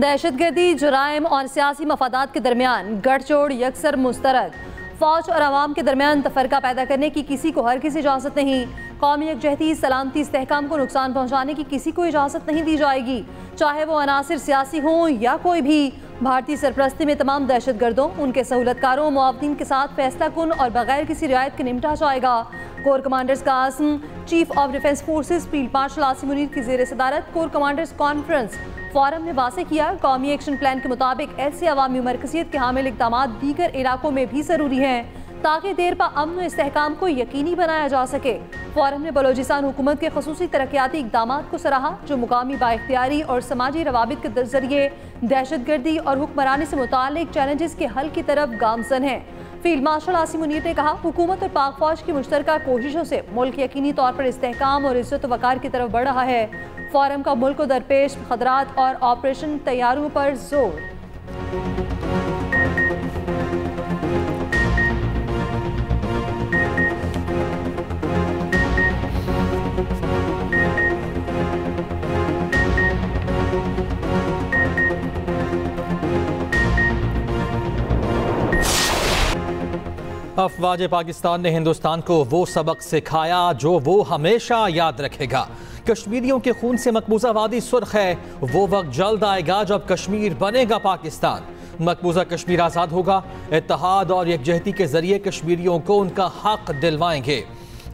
दहशतगर्दी, जुराइम और सियासी मफादात के दरमियान गठजोड़ यकसर मुस्तरद। फौज और अवाम के दरमियान तफरका पैदा करने की किसी को हरगिज़ इजाज़त नहीं। कौमी यकजहती, सलामती, इस्तेहकाम को नुकसान पहुँचाने की किसी को इजाज़त नहीं दी जाएगी, चाहे वो अनासिर सियासी हों या कोई भी। भारतीय सरपरस्ती में तमाम दहशतगर्दों, उनके सहूलतकारों, मुआवतीन के साथ फैसला कुन और बगैर किसी रियायत के निपटा जाएगा। कोर कमांडर्स का आज़म, chief of defence forces field marshal Asim Munir की ज़ेर सदारत कोर कमांडर्स कॉन्फ्रेंस फोरम ने वाज़ेह किया, कौमी एक्शन प्लान के मुताबिक ऐसे अवामी मरकज़ियत के हामिल इक़दामात दीगर इलाकों में भी ज़रूरी हैं ताकि देर पा अमन और इस्तेहकाम को यकीनी बनाया जा सके। फोरम ने बलोचिस्तान हुकूमत के खसूसी तरक्याती इक़दामात को सराहा जो मुकामी बाइख्तियारी और समाजी रवाबित के जरिए दहशतगर्दी और हुक्मरानी से मुताल्लिक चैलेंजेस के हल की तरफ गामजन है। फील्ड मार्शल आसिम मुनीर ने कहा, हुकूमत और पाक फौज की मुश्तरका कोशिशों से मुल्क यकीनी तौर पर इस्तेहकाम और इज्जत वक़ार की तरफ बढ़ रहा है। फोरम का मुल्क को दरपेश खतरात और ऑपरेशन तैयारियों पर जोर। अफवाज पाकिस्तान ने हिंदुस्तान को वो सबक सिखाया जो वो हमेशा याद रखेगा। कश्मीरियों के खून से मकबूजा वादी सुर्ख है, वो वक्त जल्द आएगा जब कश्मीर बनेगा पाकिस्तान। मकबूजा कश्मीर आज़ाद होगा, इत्तेहाद और यकजहती के जरिए कश्मीरियों को उनका हक दिलवाएंगे।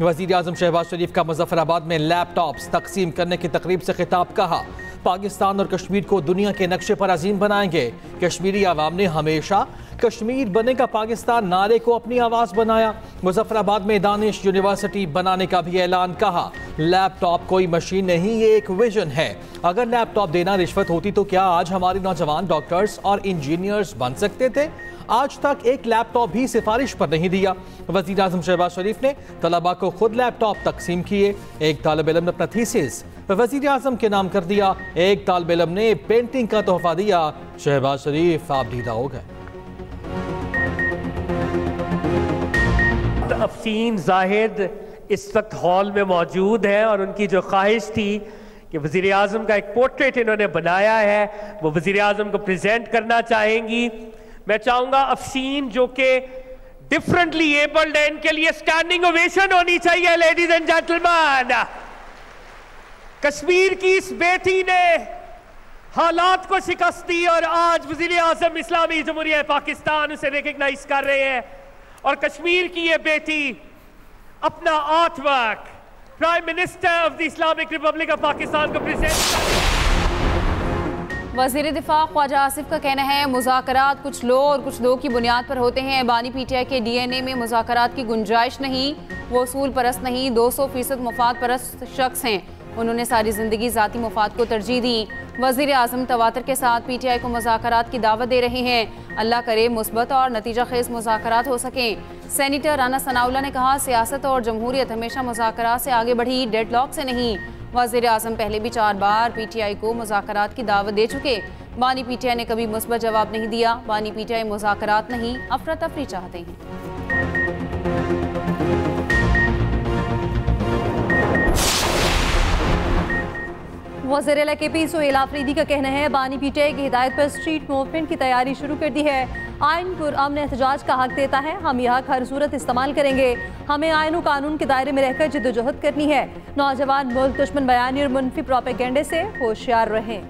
वज़ीर आज़म शहबाज शरीफ का मुजफ्फराबाद में लैपटॉप्स तकसीम करने की तकरीब से खिताब। कहा, पाकिस्तान और कश्मीर को दुनिया के नक्शे पर अजीम बनाएंगे। कश्मीरी आवाम ने हमेशा कश्मीर बनेगा पाकिस्तान नारे को अपनी आवाज़ बनाया। मुजफ्फराबाद में दानिश यूनिवर्सिटी बनाने का भी ऐलान। कहा, लैपटॉप कोई मशीन नहीं, ये एक विजन है। अगर लैपटॉप देना रिश्वत होती तो क्या आज हमारे नौजवान डॉक्टर्स और इंजीनियर्स बन सकते थे? आज तक एक लैपटॉप भी सिफारिश पर नहीं दिया। वज़ीर आज़म शहबाज शरीफ ने तलबा को खुद लैपटॉप तकसीम किए। एक तालिब इल्म ने अपना थीसिस वज़ीर आज़म के नाम कर दिया। एक तालिब इल्म ने पेंटिंग का तोहफा दिया। शहबाज शरीफ आप ढीला हो गए। अफसीन जाहिद इस वक्त हॉल में मौजूद है और उनकी जो ख्वाहिश थी कि वज़ीर आज़म का एक पोर्ट्रेट इन्होंने बनाया है वो वज़ीर आज़म को प्रेजेंट करना चाहेंगी। मैं चाहूंगा अफसीन जो कि डिफरेंटली एबल्ड है, इनके लिए स्टैंडिंग ओवेशन होनी चाहिए। लेडीज एंड जेंटलमैन, कश्मीर की इस बेटी ने हालात को शिकस्त दी और आज वज़ीर आज़म इस्लामी जमहूरिया पाकिस्तान उसे रिकग्नाइज कर रहे हैं और कश्मीर की ये बेटी अपना art work prime minister of the Islamic Republic of Pakistan को प्रेजेंट। वज़ीर दिफा ख्वाजा आसिफ का कहना है, मुज़ाकरात कुछ लो और कुछ दो की बुनियाद पर होते हैं। बानी पीटीआई के DNA में मुज़ाकरात की गुंजाइश नहीं, वो उसूल परस्त नहीं, 200% मुफाद परस्त शख्स हैं। उन्होंने सारी ज़िंदगी ज़ाती मुफाद को तरजीह दी। वज़ीर आज़म तवातर के साथ पीटीआई को मुज़ाकरात की दावत दे रहे हैं। अल्लाह करे मुस्बत और नतीजा खेज मुज़ाकरात हो सकें। सेनेटर राना सनाउल्लाह ने कहा, सियासत और जमहूरियत हमेशा मुज़ाकरात से आगे बढ़ी, डेडलॉक से नहीं। वज़ीर आज़म पहले भी 4 बार पीटीआई को मुज़ाकरात की दावत दे चुके। बानी पीटीआई ने कभी मुस्बत जवाब नहीं दिया। बानी पीटीआई मुज़ाकरात नहीं, अफरा तफरी चाहते हैं। वज़ीर LKP सुहेल आफरीदी का कहना है, बानी पीटीआई की हिदायत पर स्ट्रीट मूवमेंट की तैयारी शुरू कर दी है। आइन पुरअमन एहतजाज का हक देता है, हम यह हक हर सूरत इस्तेमाल करेंगे। हमें आइन और कानून के दायरे में रहकर जिद्दोजहद करनी है। नौजवान मुल्क दुश्मन बयानी और मुनफी प्रोपेगेंडे से होशियार रहें।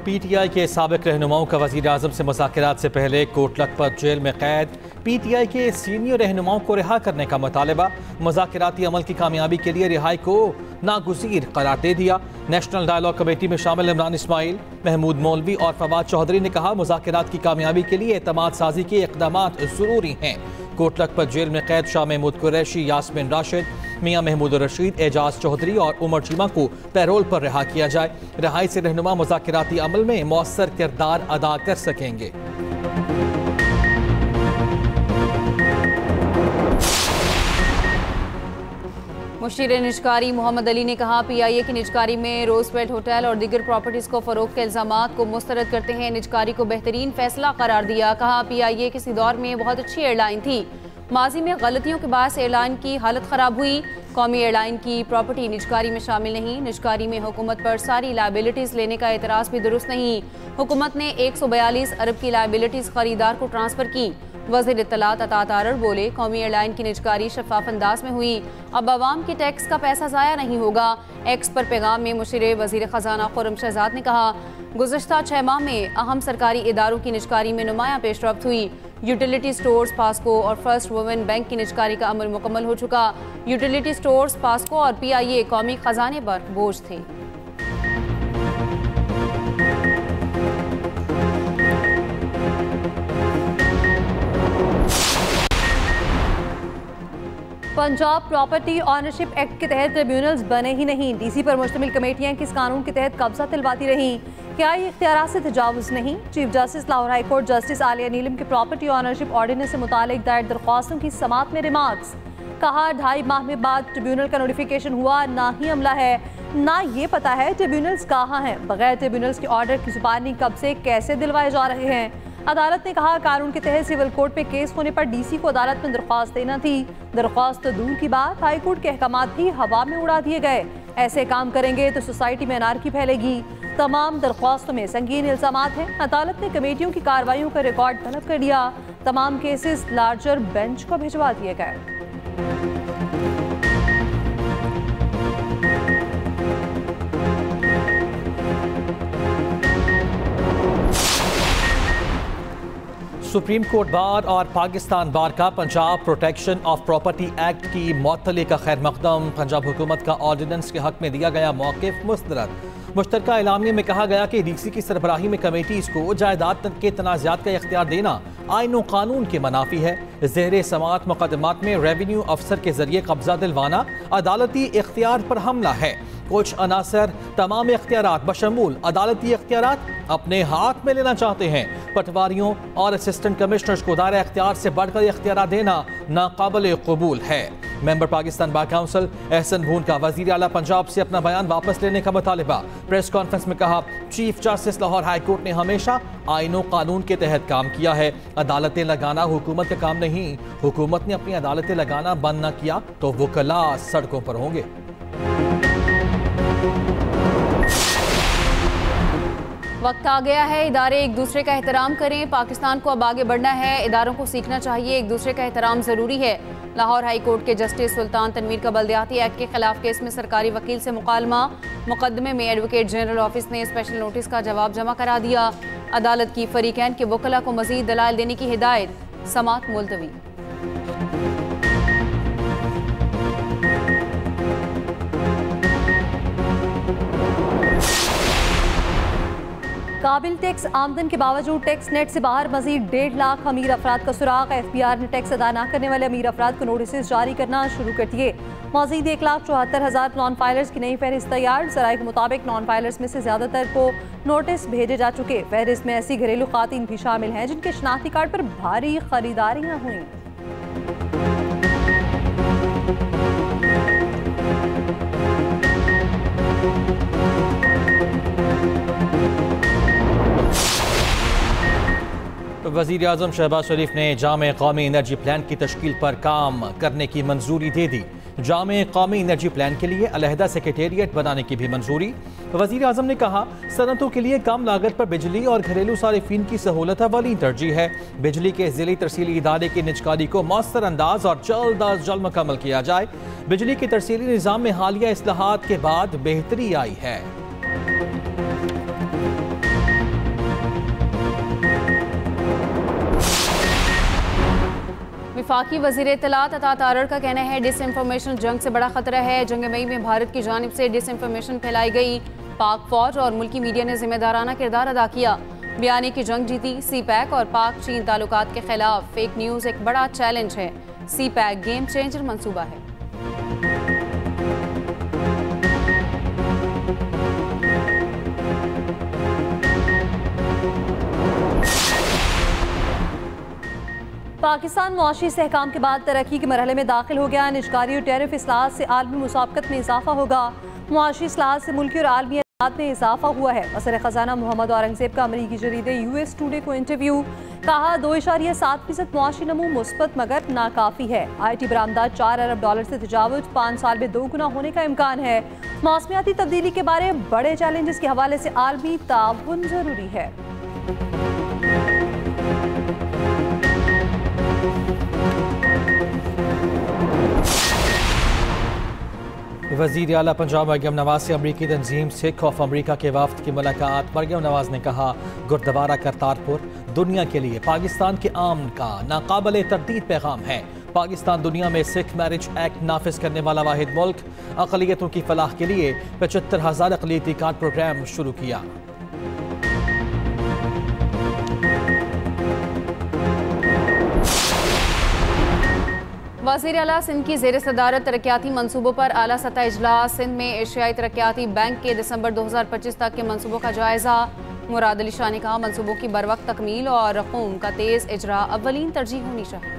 पीटीआई के साबिक रहनुमाओं का वज़ीर आज़म से मुज़ाकरात से पहले कोट लखपत जेल में कैद। पीटीआई के सीनियर रहनुमाओं को रिहा करने का मुतालबा। मुज़ाकराती अमल की कामयाबी के लिए रिहाई को नागुज़ीर करार दे दिया। नेशनल डायलॉग कमेटी में शामिल इमरान इस्माइल, महमूद मौलवी और फवाद चौधरी ने कहा, मुज़ाकरात की कामयाबी के लिए एतमाद साजी के इक़दामात ज़रूरी हैं। कोट लखपत जेल में कैद शाह महमूद कुरैशी, यास्मिन राशिद, मियां महमूद रशीद, एजाज चौधरी और उमर चीमा को पैरोल पर रिहा किया जाए। रिहाई से रहनुमा मुज़ाकराती अमल में मौसर किरदार अदा कर सकेंगे। मुशीर निजकारी मोहम्मद अली ने कहा, PIA की निजकारी में रोजवेल्ट होटल और दीगर प्रॉपर्टीज़ को फ़रोख्त के इल्ज़ामात को मुस्तरद करते हैं निजकारी को बेहतरीन फैसला करार दिया। कहा, PIA किसी दौर में बहुत अच्छी एयरलाइन थी, माजी में गलतियों के बाद एयरलाइन की हालत ख़राब हुई। कौमी एयरलाइन की प्रॉपर्टी निजकारी में शामिल नहीं। निजकारी में हुकूमत पर सारी लायबिलिटीज़ लेने का एतराज़ भी दुरुस्त नहीं। हुकूमत ने 142 अरब की लायबिलिटीज़ खरीदार को ट्रांसफ़र की। वज़ीर इत्तलात अता तारड़ बोले, कौमी एयरलाइन की निजकारी शफाफ अंदाज में हुई, अब आवाम के टैक्स का पैसा ज़ाया नहीं होगा। एक्स पर पैगाम में मुशीर वज़ीर ख़जाना खुर्रम शहजाद ने कहा, गुज़श्ता 6 माह में अहम सरकारी इदारों की निजकारी में नुमायां पेशरफ्त हुई। यूटिलिटी स्टोर्स, पास्को और फर्स्ट वुमेन बैंक की निजकारी का अमल मुकम्मल हो चुका। यूटिलिटी स्टोर्स, पास्को और PIA कौमी खजाने पर बोझ थे। पंजाब प्रॉपर्टी ऑनरशिप एक्ट के तहत ट्रिब्यूनल्स बने ही नहीं। DC पर मुश्तमिल कमेटियां किस कानून के तहत कब्जा दिलवाती रहीं? क्या ये इख्तियारात से तजावुज़ नहीं? Chief justice Lahore high court justice Aalia Neelam के प्रॉपर्टी ऑनरशिप ऑर्डिनेंस से मुतालिक दायर दरख्वास्तों की समाअत में रिमार्क्स। कहा, 2.5 माह में बाद ट्रिब्यूनल का नोटिफिकेशन हुआ, ना ही अमला है, ना ये पता है ट्रिब्यूनल्स कहाँ हैं। बगैर ट्रिब्यूनल्स के ऑर्डर की जुबानी कब्जे कैसे दिलवाए जा रहे हैं? अदालत ने कहा, कानून के तहत सिविल कोर्ट पे केस होने पर DC को अदालत में दरख्वास्त देना थी। दरख्वास्त तो दूर की बात, हाई कोर्ट के अहकामात भी हवा में उड़ा दिए गए। ऐसे काम करेंगे तो सोसाइटी में अनारकी फैलेगी। तमाम दरख्वास्तों में संगीन इल्जामात हैं। अदालत ने कमेटियों की कार्रवाइयों का रिकॉर्ड तलब कर दिया। तमाम केसेस लार्जर बेंच को भिजवा दिए गए। सुप्रीम कोर्ट बार और पाकिस्तान बार का Punjab protection of property act की मअतली का खैर मकदम। पंजाब हुकूमत का ऑर्डिनेंस के हक में दिया गया मौक़िफ़ मुस्तरद। मुश्तरका एलामिया में कहा गया कि DC की सरबराही में कमेटीज़ को जायदाद के तनाज़ात का इख्तियार देना आइन व कानून के मनाफी है। ज़ेरे समाअत मुक़दमात में रेवेन्यू अफसर के जरिए कब्जा दिलवाना अदालती इख्तियार पर हमला है। कुछ अनासर तमाम इख्तियारात बशमूल अदालती इख्तियारात अपने हाथ में लेना चाहते हैं। पटवारियों और असिस्टेंट कमिश्नर्स को दायरा इख्तियार से बढ़कर इख्तियारात देना नाकाबिल कबूल है। Member Pakistan bar council Ehsan Bhoon का वज़ीर आला पंजाब से अपना बयान वापस लेने का मुतालिबा। प्रेस कॉन्फ्रेंस में कहा, chief justice Lahore high court ने हमेशा आइन व कानून के तहत काम किया है। अदालतें लगाना हुकूमत का काम नहीं। हुकूमत ने अपनी अदालतें लगाना बंद न किया तो वकला सड़कों पर होंगे। वक्त आ गया है, इदारे एक दूसरे का एहतराम करें। पाकिस्तान को अब आगे बढ़ना है, इदारों को सीखना चाहिए, एक दूसरे का एहतराम ज़रूरी है। लाहौर हाई कोर्ट के जस्टिस सुल्तान तनवीर का बल्दियाती एक्ट के खिलाफ केस में सरकारी वकील से मुकालमा। मुकदमे में एडवोकेट जनरल ऑफिस ने स्पेशल नोटिस का जवाब जमा करा दिया। अदालत की फरीकैन के वकला को मजीद दलाइल देने की हिदायत। समाअत मुलतवी। काबिल टैक्स आमदन के बावजूद टैक्स नेट से बाहर मजीद 1.5 लाख अमीर अफराद का सुराग। FBR ने टैक्स अदा न करने वाले अमीर अफराद को नोटिस जारी करना शुरू कर दिए। मजीद 1,74,000 नॉन फाइलर्स की नई फहरिस्त तैयार। जराये के मुताबिक नॉन फाइलर्स में से ज़्यादातर को नोटिस भेजे जा चुके। फहरिस्त में ऐसी घरेलू खातून भी शामिल हैं जिनके शनाख्ती कार्ड पर भारी खरीदारियाँ हुई। वज़ीर आज़म शहबाज शरीफ ने जामे कौमी एनर्जी प्लान की तश्कील पर काम करने की मंजूरी दे दी। जामे कौमी एनर्जी प्लान के लिए अलहदा सेक्रेटेरिएट बनाने की भी मंजूरी। वज़ीर आज़म ने कहा, सनतों के लिए कम लागत पर बिजली और घरेलू सारिफीन की सहूलत अवली तरजीह है। बिजली के ज़िली तरसीली इदारे की निजकारी को मौसर अंदाज और जल्द अज जल्द मुकम्मल किया जाए। बिजली के तरसीली निज़ाम में हालिया इस्लाहात के बाद बेहतरी आई है। वफाकी वज़ीर इत्तलात अता तारड़ का कहना है, डिसइंफॉर्मेशन जंग से बड़ा खतरा है। जंग मई में भारत की जानिब से डिसइंफॉर्मेशन फैलाई गई। पाक फौज और मुल्की मीडिया ने जिम्मेदाराना किरदार अदा किया। बयानी की जंग जीती। CPEC और पाक चीन ताल्लुकात के खिलाफ फेक न्यूज़ एक बड़ा चैलेंज है। CPEC गेम चेंजर मंसूबा है। पाकिस्तान मुआशी इस्तेहकाम के बाद तरक्की के मरहले में दाखिल हो गया। निजकारी और टैरिफ इस्लाहत से आलमी मुसाबकत में इजाफा होगा। मुआशी इस्लाहत से मुल्की और आलमी में इजाफा हुआ है। वज़ीर ख़ज़ाना मोहम्मद औरंगज़ेब का अमरीकी जरीदे US टुडे को इंटरव्यू। कहा 2.7% मुआशी नमू मुस्बत मगर नाकाफ़ी है। IT बरामदात $4 अरब से तजावुज़ 5 साल में 2 गुना होने का इम्कान है। मौसमियाती तब्दीली के बारे बड़े चैलेंजेस के हवाले से आलमी ताउन ज़रूरी है। वज़ीर आला पंजाब मरियम नवाज से अमरीकी तंजीम सिख ऑफ अमरीका के वफ्द की मुलाकात। मरियम नवाज ने कहा गुरुद्वारा करतारपुर दुनिया के लिए पाकिस्तान के आमन का नाकाबिले तरदीद पैगाम है। पाकिस्तान दुनिया में सिख मैरिज एक्ट नाफिज करने वाला वाहिद मुल्क। अक़लियतों की फलाह के लिए 75,000 अक़लियती कार्ड प्रोग्राम शुरू किया। वज़ीर आला सिंध की ज़ेर सदारत तरक्याती मनसूबों पर आला सतह इजलास। सिंध में एशियाई तरक्याती बैंक के दिसंबर 2025 तक के मनसूबों का जायजा। मुराद अली शाह ने कहा मनसूबों की बरवक्त तकमील और रकूम का तेज़ इजरा अव्वलीन तरजीह होनी चाहिए।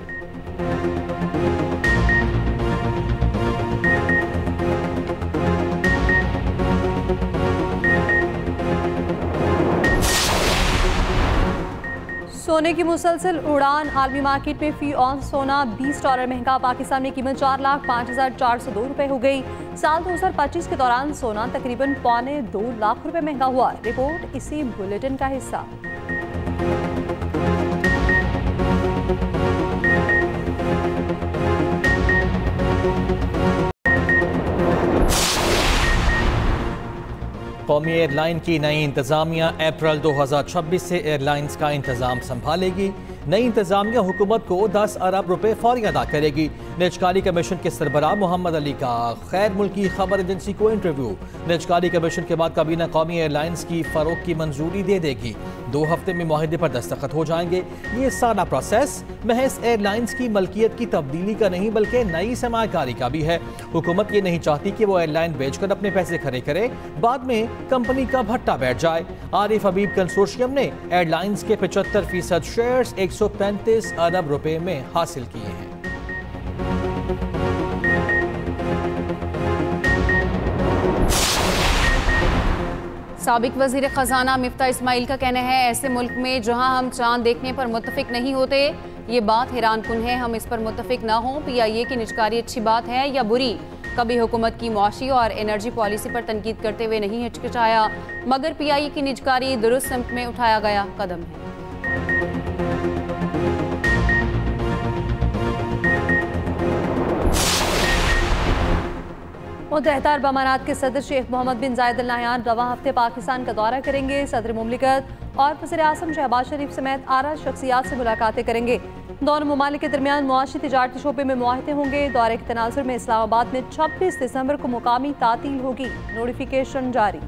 सोने की मुसलसल उड़ान। आलमी मार्केट में फी ऑन सोना $20 महंगा। पाकिस्तान में कीमत 4,05,402 रुपये हो गई। साल 2025 के दौरान सोना तकरीबन $2.25 लाख महंगा हुआ। रिपोर्ट इसी बुलेटिन का हिस्सा। कौमी एयरलाइन की नई इंतजामिया अप्रैल 2026 से एयरलाइंस का इंतजाम संभालेगी। नई इंतजामिया हुकूमत को 10 अरब रुपए फौरी अदा करेगी। निजकारी कमीशन के सरबराह मोहम्मद अली का गैर मुल्की खबर एजेंसी को इंटरव्यू। निजकारी कमीशन के बाद काबीना कौमी एयरलाइंस की फरोख की मंजूरी दे देगी। 2 हफ्ते में मुआहदे पर दस्तखत हो जाएंगे। ये सारा प्रोसेस महज एयरलाइंस की मलकियत की तब्दीली का नहीं बल्कि नई सरमायाकारी का भी है। हुकूमत ये नहीं चाहती कि वो एयरलाइन बेचकर अपने पैसे खड़े करे, बाद में कंपनी का भट्टा बैठ जाए। आरिफ हबीब कंसोर्शियम ने एयरलाइंस के 75% शेयर्स 135 अरब रुपए में हासिल किए हैं। साबिक वज़ीर ख़ज़ाना मिफ्ता इस्माइल का कहना है ऐसे मुल्क में जहां हम चांद देखने पर मुत्तफिक नहीं होते, ये बात हैरान कुन है। हम इस पर मुत्तफिक ना हों। PIA की निजकारी अच्छी बात है या बुरी? कभी हुकूमत की मुआशी और एनर्जी पॉलिसी पर तनकीद करते हुए नहीं हिचकिचाया, मगर PIA की निजकारी दुरुस्त सिमत में उठाया गया कदम है। मुत्तहिदा अरब अमारात के सदर शेख मोहम्मद बिन जायद अल नाहयान रवां हफ्ते पाकिस्तान का दौरा करेंगे। सदर मुमलिकत और वज़ीर आज़म शहबाज शरीफ समेत आला शख्सियात से मुलाकातें करेंगे। दोनों ममालिक के दरमियान मुआशी तिजारती शोबे में मुआहदे होंगे। दौरे के तनाजुर में इस्लामाबाद में 26 दिसंबर को मुकामी तातील होगी। नोटिफिकेशन जारी।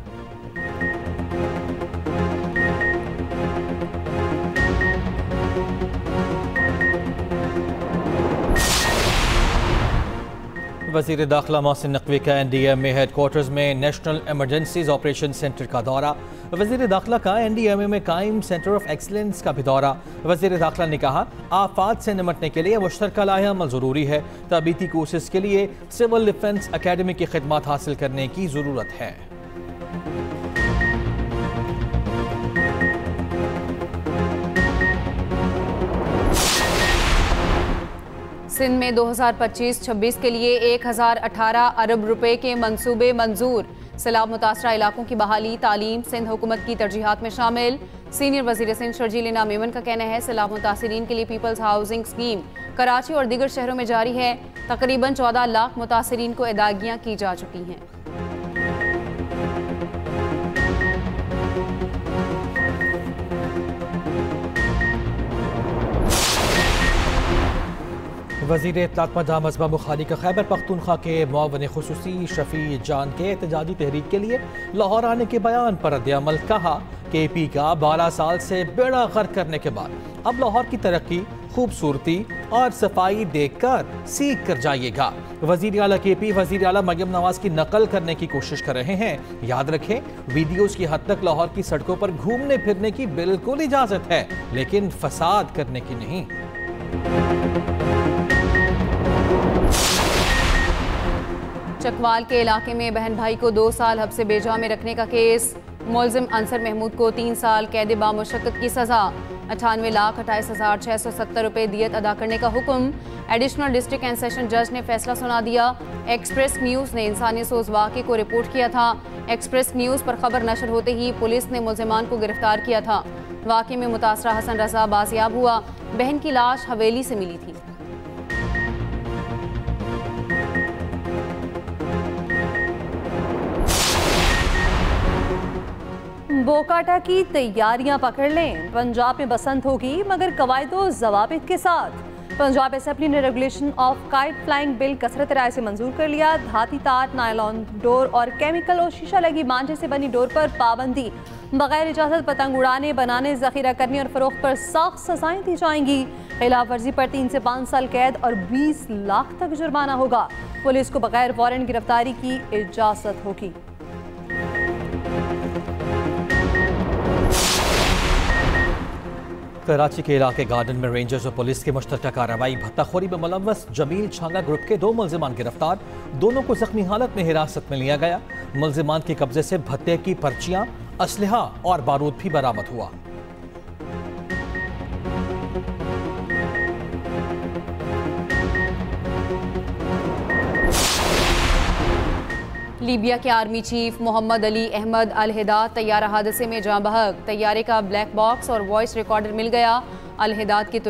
वज़ीर दाखिला मोहसिन नकवी का NDMA हेडक्वार्टर्स में नेशनल एमरजेंसीज ऑपरेशन सेंटर का दौरा। वज़ीर दाखिला का NDMA में कायम सेंटर ऑफ एक्सलेंस का भी दौरा। वज़ीर दाखिला ने कहा आफात से निमटने के लिए मुश्तरका लाहेअमल ज़रूरी है। तबीती कोर्सेज के लिए सिविल डिफेंस अकेडमी की खिदमत हासिल करने की ज़रूरत है। सिंध में 2025-26 के लिए 1018 अरब रुपए के मंसूबे मंजूर। सैलाब मुतासरा इलाकों की बहाली, तालीम सिंध हुकूमत की तरजीहात में शामिल। सीनियर वज़ीर सिंध शर्जील इनाम मेमन का कहना है सैलाब मुतासरीन के लिए पीपल्स हाउसिंग स्कीम कराची और दीगर शहरों में जारी है। तकरीबन 14 लाख मुतासरीन को अदायगियाँ की जा चुकी हैं। वज़ीर इत्तलात मजहबा बुखारी का खैबर पख्तूनख्वा के मुआवन खुसूसी शफी जान के एहतजाजी तहरीक के लिए लाहौर आने के बयान पर रद्द-ए-अमल। कहा KP का 12 साल से बेड़ा गर्क करने के बाद अब लाहौर की तरक्की, खूबसूरती और सफाई देखकर सीख कर जाइएगा। वज़ीर आला KP वज़ीर आला मरियम नवाज की नकल करने की कोशिश कर रहे हैं। याद रखें वीडियोस की हद तक लाहौर की सड़कों पर घूमने फिरने की बिल्कुल इजाज़त है, लेकिन फसाद करने की नहीं। चकवाल के इलाके में बहन भाई को 2 साल हब्से बेजा में रखने का केस। मुलजिम अंसर महमूद को 3 साल कैद बामुशक्कत की सजा। 98,28,670 रुपये दियत अदा करने का हुक्म। एडिशनल डिस्ट्रिक्ट एंड सेशन जज ने फैसला सुना दिया। एक्सप्रेस न्यूज़ ने इंसानी सोज वाक़े को रिपोर्ट किया था। एक्सप्रेस न्यूज़ पर खबर नशर होते ही पुलिस ने मुलजिमान को गिरफ्तार किया था। वाक़े में मुतासरा हसन रजा बाजियाब हुआ। बहन की लाश हवेली से मिली थी। बोकाटा की तैयारियां पकड़ लें। पंजाब में बसंत होगी मगर कवायदो जवाबित के साथ। पंजाब असेंबली ने regulation of kite flying bill कसरत राय से मंजूर कर लिया। धाती तार, नायलॉन डोर और केमिकल और शीशा लगी मांझे से बनी डोर पर पाबंदी। बगैर इजाजत पतंग उड़ाने, बनाने, जखीरा करने और फरोख्त पर सख्त सजाएं दी जाएंगी। खिलाफ वर्जी पर 3 से 5 साल कैद और 20 लाख तक जुर्माना होगा। पुलिस को बगैर वारंट गिरफ्तारी की इजाजत होगी। कराची के इलाके गार्डन में रेंजर्स और पुलिस की मुश्तरका कार्रवाई। भत्ताखोरी में मुलव्वस जमील छांगा ग्रुप के 2 मुलजिमान गिरफ्तार। दोनों को जख्मी हालत में हिरासत में लिया गया। मुलजिमान के कब्जे से भत्ते की पर्चियां, असलहा और बारूद भी बरामद हुआ। लीबिया के आर्मी चीफ मोहम्मद अली अहमद अल हिदाद तैयारा हादसे में जाँ बहक। तैयारे का ब्लैक बॉक्स और वॉइस रिकॉर्डर मिल गया। अल हिदाद के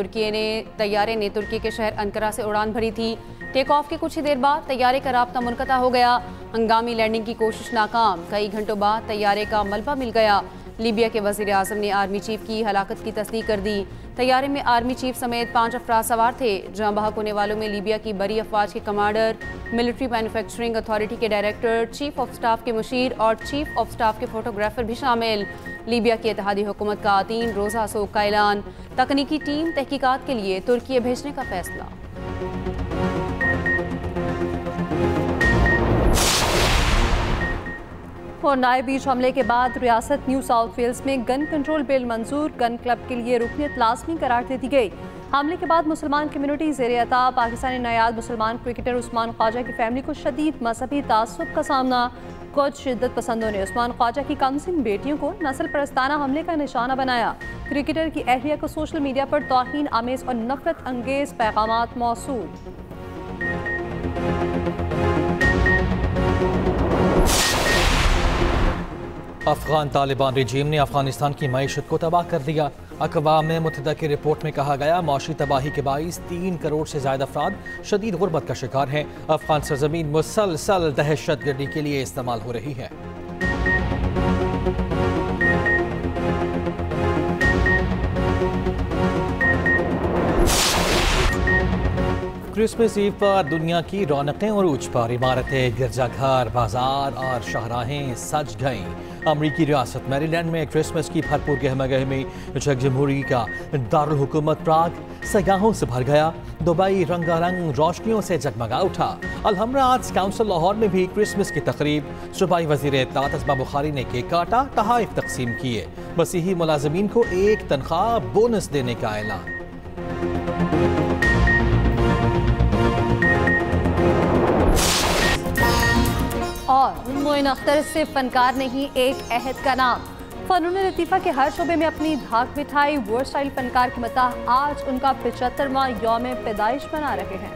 तैयारे ने तुर्की के शहर अंकारा से उड़ान भरी थी। टेक ऑफ के कुछ ही देर बाद तैयारे का राब्ता मुनक़ता हो गया। हंगामी लैंडिंग की कोशिश नाकाम। कई घंटों बाद तैयारे का मलबा मिल गया। लीबिया के वज़ीर आज़म ने आर्मी चीफ की हलाकत की तस्दीक कर दी। तैयारे में आर्मी चीफ समेत 5 अफराद सवार थे। जाँ बहक होने वालों में लीबिया की बरी अफवाज के कमांडर, मिलिट्री मैन्युफैक्चरिंग अथॉरिटी के डायरेक्टर, चीफ ऑफ स्टाफ के मुशीर और चीफ ऑफ स्टाफ के फोटोग्राफर भी शामिल। लीबिया की इत्तेहादी हुकूमत का 3 रोज़ा सोग का ऐलान। तकनीकी टीम तहकीकात के लिए तुर्की भेजने का फैसला। और नाए बीच हमले के बाद रियासत न्यू साउथ वेल्स में गन कंट्रोल बिल मंजूर। गन क्लब के लिए रुकनियत लाजमी करार दे दी गई। हमले के बाद मुसलमान कम्युनिटी ज़ेर-ए-अता। पाकिस्तानी नायाब मुसलमान क्रिकेटर उस्मान ख्वाजा की फैमिली को शदीद मजहबी तासुब का सामना। कुछ शिद्दत पसंदों ने उस्मान ख्वाजा की कमसिन बेटियों को नस्ल परस्ताना हमले का निशाना बनाया। क्रिकेटर की अहलिया को सोशल मीडिया पर तौहीन आमेज और नफरत अंगेज पैगामात मौसूल। अफगान तालिबान रिजीम ने अफगानिस्तान की मईशत को तबाह कर दिया। अक़वाम मुत्तहिदा की रिपोर्ट में कहा गया मौशी तबाही के बाइस 3 करोड़ से ज़्यादा अफराद शदीद गुर्बत का शिकार हैं। अफगान सरजमीन मुसलसल दहशतगर्दी के लिए इस्तेमाल हो रही है। क्रिसमस ईव पर दुनिया की रौनकें उरूज पर। इमारतें, गिरजाघर, बाजार और शाहराहें सज गईं। अमरीकी रियासत मैरीलैंड में क्रिसमस की भरपूर गहमागहमी। चेक जमहूरी का दारुल हुकूमत प्राग सयाहों से भर गया। दुबई रंगारंग रोशनियों से जगमगा उठा। अलहम्रा आर्ट्स काउंसिल लाहौर में भी क्रिसमस की तकरीब। सूबाई वज़ीर इत्तलात असमा बुखारी ने केक काटा, तहाइफ तकसीम किए। मसीही मुलाजमीन को 1 तनख्वाह बोनस देने का ऐलान। और मोइन अख्तर से फनकार नहीं एक अहद का नाम। फनून लतीफ़ा के हर शोबे में अपनी धाक बिठाई वर्सटाइल फनकार की मताह आज उनका 75वां यौम पैदाइश मना रहे हैं।